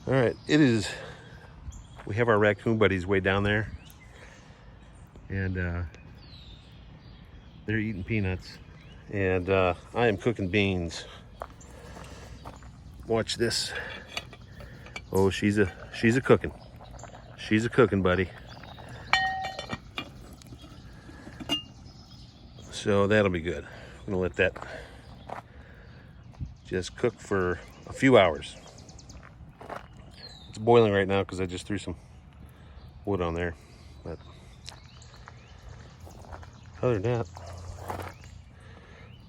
All right, we have our raccoon buddies way down there, and they're eating peanuts, and I am cooking beans. Watch this. Oh, she's a cooking. She's a cooking, buddy. So that'll be good. I'm gonna let that just cook for a few hours. It's boiling right now because I just threw some wood on there. But other than that,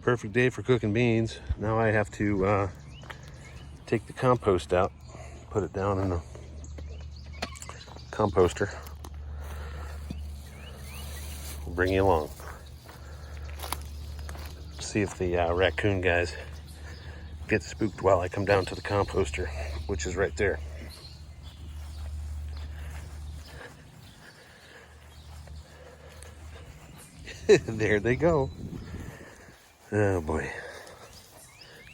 perfect day for cooking beans. Now I have to take the compost out, put it down in the composter. We'll bring you along. See if the raccoon guys get spooked while I come down to the composter, which is right there. There they go. Oh boy.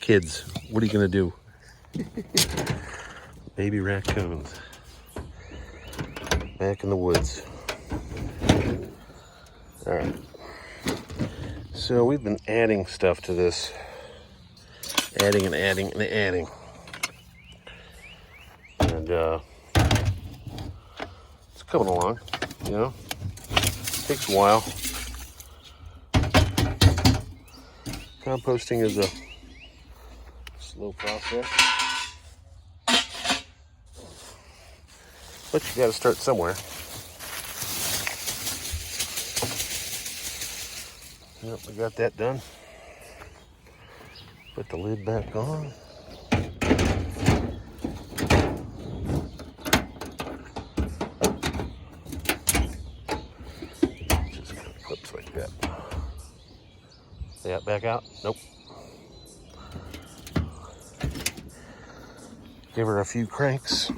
Kids, what are you gonna do? Baby raccoons. Back in the woods. All right. So we've been adding stuff to this. Adding and adding and adding. And it's coming along, you know. Takes a while. Composting is a slow process. But you gotta start somewhere. Yep, we got that done. Put the lid back on. Just kind of clips like that. Yeah, back out? Nope. Give her a few cranks.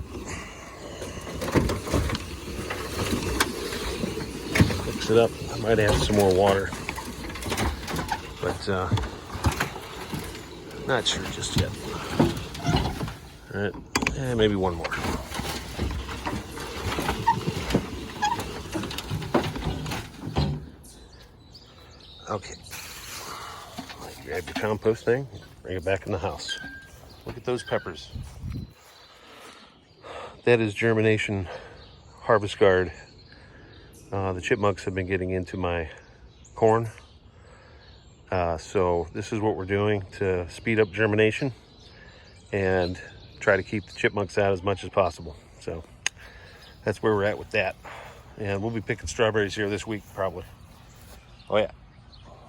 Mix it up. I might add some more water. But not sure just yet. All right, and maybe one more. Okay. Grab your compost thing, bring it back in the house. Look at those peppers. That is germination harvest guard. The chipmunks have been getting into my corn. So this is what we're doing to speed up germination and try to keep the chipmunks out as much as possible. So that's where we're at with that. And we'll be picking strawberries here this week probably. Oh yeah.